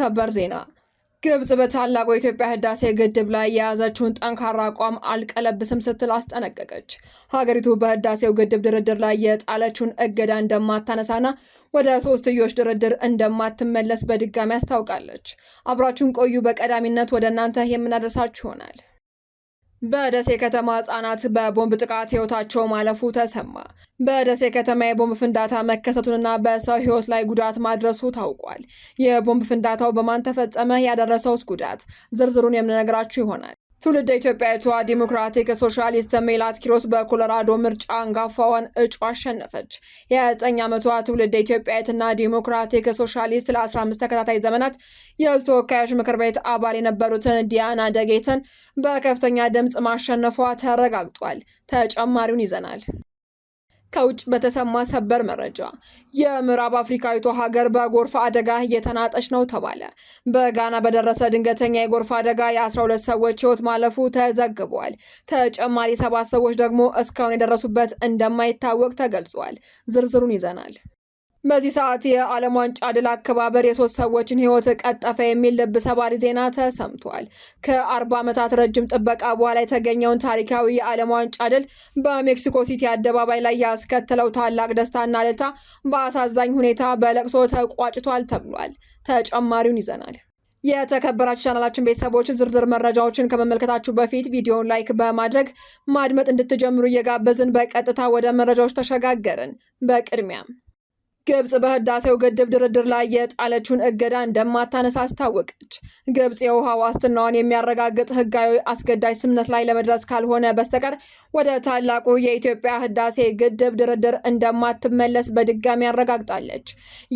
ሰበር ዜና ግብጽ በታላቁ የኢትዮጵያ ህዳሴ ግድብ ላይ የያዘችውን ጠንካራ አቋም አልቀለብስም ስትል አስጠነቀቀች። ሀገሪቱ በህዳሴው ግድብ ድርድር ላይ የጣለችውን እገዳ እንደማታነሳና ወደ ሶስትዮሽ ድርድር እንደማትመለስ በድጋሚ አስታውቃለች። አብራችሁን ቆዩ። በቀዳሚነት ወደ እናንተ የምናደርሳችሁ ይሆናል። በደሴ ከተማ ህጻናት በቦምብ ጥቃት ህይወታቸው ማለፉ ተሰማ። በደሴ ከተማ የቦምብ ፍንዳታ መከሰቱንና በሰው ህይወት ላይ ጉዳት ማድረሱ ታውቋል። የቦምብ ፍንዳታው በማን ተፈጸመ? ያደረሰውስ ጉዳት? ዝርዝሩን የምንነግራችሁ ይሆናል። ትውልደ ኢትዮጵያዊቷ ዲሞክራቲክ ሶሻሊስት ሜላት ኪሮስ በኮሎራዶ ምርጫ አንጋፋዋን እጩ አሸነፈች። የ9 ዓመቷ ትውልደ ኢትዮጵያዊትና ዲሞክራቲክ ሶሻሊስት ለ15 ተከታታይ ዘመናት የህዝብ ተወካዮች ምክር ቤት አባል የነበሩትን ዲያና ደጌትን በከፍተኛ ድምፅ ማሸነፏ ተረጋግጧል። ተጨማሪውን ይዘናል። ከውጭ በተሰማ ሰበር መረጃ የምዕራብ አፍሪካዊቷ ሀገር በጎርፍ አደጋ እየተናጠች ነው ተባለ። በጋና በደረሰ ድንገተኛ የጎርፍ አደጋ የ12 ሰዎች ህይወት ማለፉ ተዘግቧል። ተጨማሪ 7 ሰዎች ደግሞ እስካሁን የደረሱበት እንደማይታወቅ ተገልጿል። ዝርዝሩን ይዘናል። በዚህ ሰዓት የዓለም ዋንጫ ድል አከባበር የ3 ሰዎችን ህይወት ቀጠፈ የሚል ልብ ሰባሪ ዜና ተሰምቷል። ከ40 ዓመታት ረጅም ጥበቃ በኋላ የተገኘውን ታሪካዊ የዓለም ዋንጫ ድል በሜክሲኮ ሲቲ አደባባይ ላይ ያስከተለው ታላቅ ደስታና እልልታ በአሳዛኝ ሁኔታ በለቅሶ ተቋጭቷል ተብሏል። ተጨማሪውን ይዘናል። የተከበራችሁ ቻናላችን ቤተሰቦች ዝርዝር መረጃዎችን ከመመልከታችሁ በፊት ቪዲዮውን ላይክ በማድረግ ማድመጥ እንድትጀምሩ እየጋበዝን በቀጥታ ወደ መረጃዎች ተሸጋገርን። በቅድሚያም ግብጽ በህዳሴው ግድብ ድርድር ላይ የጣለችውን እገዳ እንደማታነሳ አስታወቀች። ግብጽ የውሃ ዋስትናዋን የሚያረጋግጥ ህጋዊ አስገዳጅ ስምምነት ላይ ለመድረስ ካልሆነ በስተቀር ወደ ታላቁ የኢትዮጵያ ህዳሴ ግድብ ድርድር እንደማትመለስ በድጋሚ አረጋግጣለች።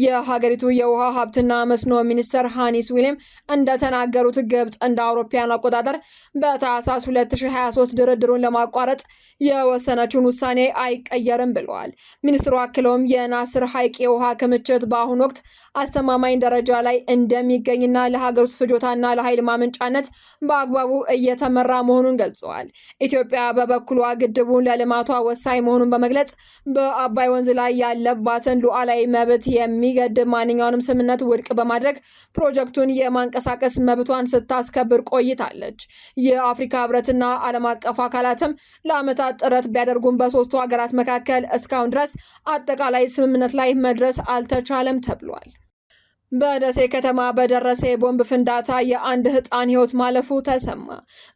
የሀገሪቱ የውሃ ሀብትና መስኖ ሚኒስትር ሃኒስ ዊሊም እንደተናገሩት ግብጽ እንደ አውሮፓውያን አቆጣጠር በታህሳስ 2023 ድርድሩን ለማቋረጥ የወሰነችውን ውሳኔ አይቀየርም ብለዋል። ሚኒስትሩ አክለውም የናስር ሐይቅ የውሃ ክምችት በአሁኑ ወቅት አስተማማኝ ደረጃ ላይ እንደሚገኝና ለሀገር ውስጥ ፍጆታና ለኃይል ማመንጫነት በአግባቡ እየተመራ መሆኑን ገልጸዋል። ኢትዮጵያ በበኩሏ ግድቡን ለልማቷ ወሳኝ መሆኑን በመግለጽ በአባይ ወንዝ ላይ ያለባትን ሉዓላዊ መብት የሚገድብ ማንኛውንም ስምምነት ውድቅ በማድረግ ፕሮጀክቱን የማንቀሳቀስ መብቷን ስታስከብር ቆይታለች። የአፍሪካ ህብረትና ዓለም አቀፍ አካላትም ለዓመታት ጥረት ቢያደርጉም በሶስቱ ሀገራት መካከል እስካሁን ድረስ አጠቃላይ ስምምነት ላይ መድረስ አልተቻለም ተብሏል። በደሴ ከተማ በደረሰ የቦምብ ፍንዳታ የአንድ ህፃን ህይወት ማለፉ ተሰማ።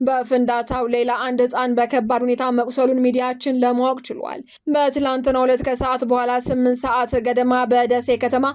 በፍንዳታው ሌላ አንድ ህፃን በከባድ ሁኔታ መቁሰሉን ሚዲያችን ለማወቅ ችሏል። በትላንትናው ዕለት ከሰዓት በኋላ 8 ሰዓት ገደማ በደሴ ከተማ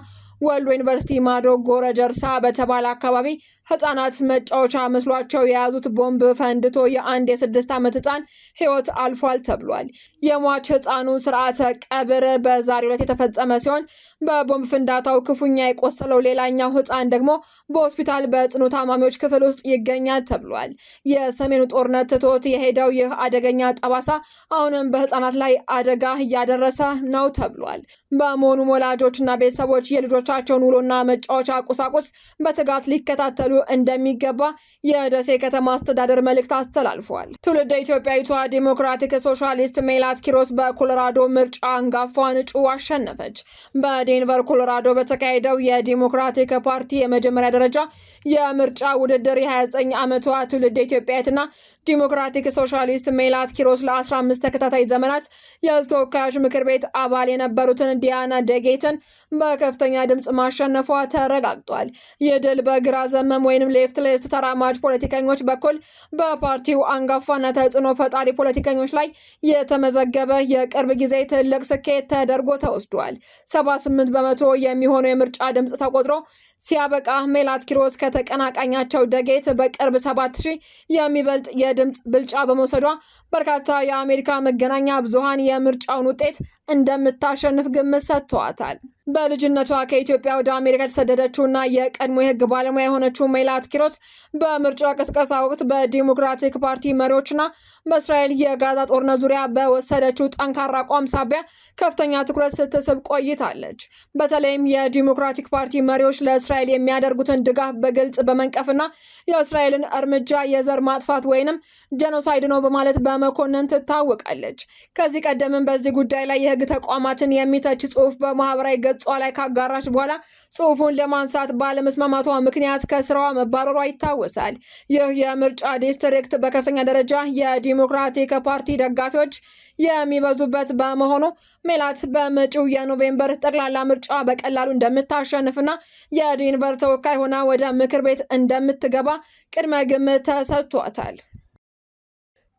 ወሎ ዩኒቨርሲቲ ማዶ ጎረ ጀርሳ በተባለ አካባቢ ህፃናት መጫወቻ መስሏቸው የያዙት ቦምብ ፈንድቶ የአንድ የ6 ዓመት ህፃን ህይወት አልፏል ተብሏል። የሟች ህፃኑ ስርዓተ ቀብር በዛሬው ዕለት የተፈጸመ ሲሆን በቦምብ ፍንዳታው ክፉኛ የቆሰለው ሌላኛው ህፃን ደግሞ በሆስፒታል በጽኑ ታማሚዎች ክፍል ውስጥ ይገኛል ተብሏል። የሰሜኑ ጦርነት ትቶት የሄደው ይህ አደገኛ ጠባሳ አሁንም በህፃናት ላይ አደጋ እያደረሰ ነው ተብሏል። በመሆኑም ወላጆችና ቤተሰቦች የልጆቻቸውን ውሎና መጫወቻ ቁሳቁስ በትጋት ሊከታተሉ እንደሚገባ የደሴ ከተማ አስተዳደር መልእክት አስተላልፏል። ትውልደ ኢትዮጵያዊቷ ዲሞክራቲክ ሶሻሊስት ሜላት ኪሮስ በኮሎራዶ ምርጫ አንጋፋዋን እጩ አሸነፈች። በዴንቨር ኮሎራዶ በተካሄደው የዲሞክራቲክ ፓርቲ የመጀመሪያ ደረጃ የምርጫ ውድድር የ29 ዓመቷ ትውልደ ኢትዮጵያዊትና ዲሞክራቲክ ሶሻሊስት ሜላት ኪሮስ ለ15 ተከታታይ ዘመናት የህዝብ ተወካዮች ምክር ቤት አባል የነበሩትን ዲያና ደጌትን በከፍተኛ ድምፅ ማሸነፏ ተረጋግጧል። ይህ ድል በግራ ዘመም ወይንም ሌፍት ሊስት ተራማጅ ፖለቲከኞች በኩል በፓርቲው አንጋፋና ተጽዕኖ ፈጣሪ ፖለቲከኞች ላይ የተመዘገበ የቅርብ ጊዜ ትልቅ ስኬት ተደርጎ ተወስዷል። 78 በመቶ የሚሆነው የምርጫ ድምፅ ተቆጥሮ ሲያበቃ ሜላት ኪሮስ ከተቀናቃኛቸው ደጌት በቅርብ 7000 የሚበልጥ የድምፅ ብልጫ በመውሰዷ በርካታ የአሜሪካ መገናኛ ብዙሃን የምርጫውን ውጤት እንደምታሸንፍ ግምት ሰጥተዋታል። በልጅነቷ ከኢትዮጵያ ወደ አሜሪካ የተሰደደችውና የቀድሞ የህግ ባለሙያ የሆነችው ሜላት ኪሮስ በምርጫ ቅስቀሳ ወቅት በዲሞክራቲክ ፓርቲ መሪዎችና በእስራኤል የጋዛ ጦርነት ዙሪያ በወሰደችው ጠንካራ አቋም ሳቢያ ከፍተኛ ትኩረት ስትስብ ቆይታለች። በተለይም የዲሞክራቲክ ፓርቲ መሪዎች ለእስራኤል የሚያደርጉትን ድጋፍ በግልጽ በመንቀፍና የእስራኤልን እርምጃ የዘር ማጥፋት ወይንም ጄኖሳይድ ነው በማለት በመኮነን ትታወቃለች። ከዚህ ቀደምም በዚህ ጉዳይ ላይ የህግ ተቋማትን የሚተች ጽሁፍ በማህበራዊ ገጿ ላይ ካጋራች በኋላ ጽሁፉን ለማንሳት ባለመስማማቷ ምክንያት ከስራዋ መባረሯ ይታወሳል። ይህ የምርጫ ዲስትሪክት በከፍተኛ ደረጃ የዲሞክራቲክ ፓርቲ ደጋፊዎች የሚበዙበት በመሆኑ ሜላት በመጪው የኖቬምበር ጠቅላላ ምርጫ በቀላሉ እንደምታሸንፍና የዴንቨር ተወካይ ሆና ወደ ምክር ቤት እንደምትገባ ቅድመ ግምት ተሰጥቷታል።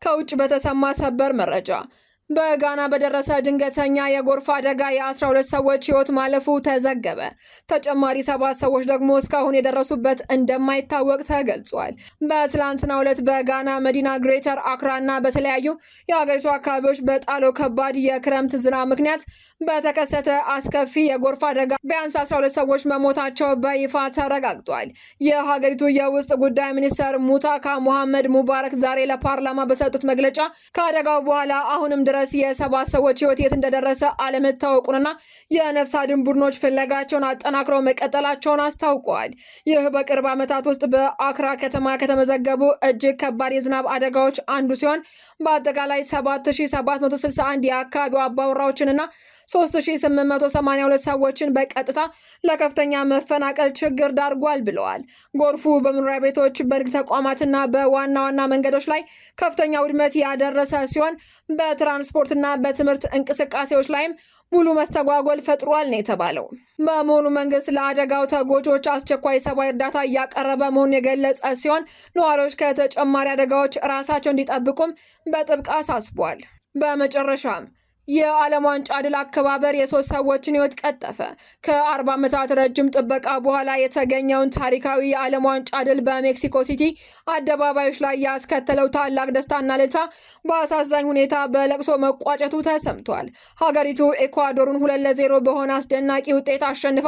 ከውጭ በተሰማ ሰበር መረጃ በጋና በደረሰ ድንገተኛ የጎርፍ አደጋ የ12 ሰዎች ህይወት ማለፉ ተዘገበ። ተጨማሪ 7 ሰዎች ደግሞ እስካሁን የደረሱበት እንደማይታወቅ ተገልጿል። በትላንትናው ዕለት በጋና መዲና ግሬተር አክራና በተለያዩ የሀገሪቱ አካባቢዎች በጣለው ከባድ የክረምት ዝናብ ምክንያት በተከሰተ አስከፊ የጎርፍ አደጋ ቢያንስ 12 ሰዎች መሞታቸው በይፋ ተረጋግጧል። የሀገሪቱ የውስጥ ጉዳይ ሚኒስተር ሙታካ ሙሐመድ ሙባረክ ዛሬ ለፓርላማ በሰጡት መግለጫ ከአደጋው በኋላ አሁንም ድረስ የ7 ሰዎች ህይወት የት እንደደረሰ አለመታወቁንና የነፍስ አድን ቡድኖች ፍለጋቸውን አጠናክረው መቀጠላቸውን አስታውቀዋል። ይህ በቅርብ ዓመታት ውስጥ በአክራ ከተማ ከተመዘገቡ እጅግ ከባድ የዝናብ አደጋዎች አንዱ ሲሆን በአጠቃላይ 7761 የአካባቢው አባወራዎችንና 3882 ሰዎችን በቀጥታ ለከፍተኛ መፈናቀል ችግር ዳርጓል ብለዋል። ጎርፉ በመኖሪያ ቤቶች፣ በንግድ ተቋማትና በዋና ዋና መንገዶች ላይ ከፍተኛ ውድመት ያደረሰ ሲሆን በትራንስፖርትና በትምህርት እንቅስቃሴዎች ላይም ሙሉ መስተጓጎል ፈጥሯል ነው የተባለው። በመሆኑ መንግስት ለአደጋው ተጎጂዎች አስቸኳይ ሰብአዊ እርዳታ እያቀረበ መሆኑን የገለጸ ሲሆን ነዋሪዎች ከተጨማሪ አደጋዎች ራሳቸውን እንዲጠብቁም በጥብቅ አሳስቧል። በመጨረሻም የዓለም ዋንጫ ድል አከባበር የ3 ሰዎችን ህይወት ቀጠፈ። ከ40 ዓመታት ረጅም ጥበቃ በኋላ የተገኘውን ታሪካዊ የዓለም ዋንጫ ድል በሜክሲኮ ሲቲ አደባባዮች ላይ ያስከተለው ታላቅ ደስታና እልልታ በአሳዛኝ ሁኔታ በለቅሶ መቋጨቱ ተሰምቷል። ሀገሪቱ ኤኳዶርን 2-0 በሆነ አስደናቂ ውጤት አሸንፋ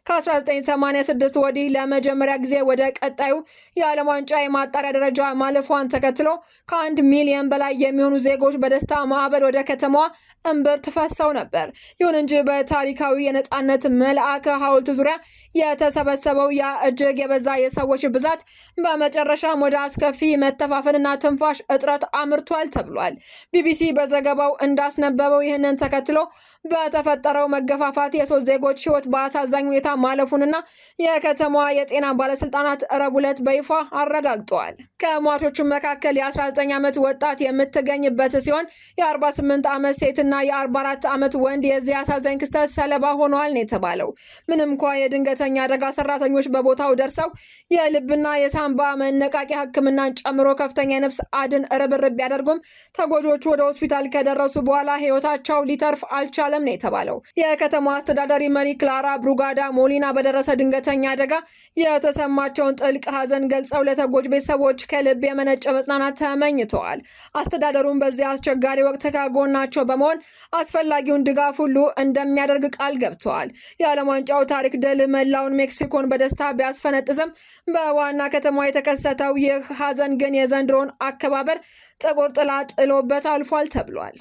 ከ1986 ወዲህ ለመጀመሪያ ጊዜ ወደ ቀጣዩ የዓለም ዋንጫ የማጣሪያ ደረጃ ማለፏን ተከትሎ ከ1 ሚሊዮን በላይ የሚሆኑ ዜጎች በደስታ ማዕበል ወደ ከተማዋ እምብርት ፈሰው ነበር። ይሁን እንጂ በታሪካዊ የነጻነት መልአክ ሐውልት ዙሪያ የተሰበሰበው ያ እጅግ የበዛ የሰዎች ብዛት በመጨረሻም ወደ አስከፊ መተፋፈንና ትንፋሽ እጥረት አምርቷል ተብሏል። ቢቢሲ በዘገባው እንዳስነበበው ይህንን ተከትሎ በተፈጠረው መገፋፋት የ3 ዜጎች ህይወት በአሳዛኝ ሁኔታ ማለፉንና የከተማዋ የጤና ባለስልጣናት ረቡዕ ዕለት በይፋ አረጋግጠዋል። ከሟቾቹ መካከል የ19 ዓመት ወጣት የምትገኝበት ሲሆን የ48 ዓመት ሴትና የ44 ዓመት ወንድ የዚህ አሳዛኝ ክስተት ሰለባ ሆነዋል ነው የተባለው። ምንም እንኳ የድንገተኛ አደጋ ሰራተኞች በቦታው ደርሰው የልብና የሳንባ መነቃቂያ ሕክምናን ጨምሮ ከፍተኛ የነፍስ አድን ርብርብ ቢያደርጉም ተጎጂዎቹ ወደ ሆስፒታል ከደረሱ በኋላ ህይወታቸው ሊተርፍ አልቻለም ነው የተባለው። የከተማ አስተዳዳሪ መሪ ክላራ ብሩጋዳ ሞሊና በደረሰ ድንገተኛ አደጋ የተሰማቸውን ጥልቅ ሐዘን ገልጸው ለተጎጂ ቤተሰቦች ከልብ የመነጨ መጽናናት ተመኝተዋል። አስተዳደሩን በዚህ አስቸጋሪ ወቅት ከጎናቸው በመሆን አስፈላጊውን ድጋፍ ሁሉ እንደሚያደርግ ቃል ገብተዋል። የዓለም ዋንጫው ታሪክ ድል መላውን ሜክሲኮን በደስታ ቢያስፈነጥዝም በዋና ከተማ የተከሰተው ይህ ሐዘን ግን የዘንድሮን አከባበር ጥቁር ጥላ ጥሎበት አልፏል ተብሏል።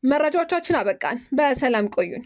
መረጃዎቻችን አበቃን። በሰላም ቆዩን።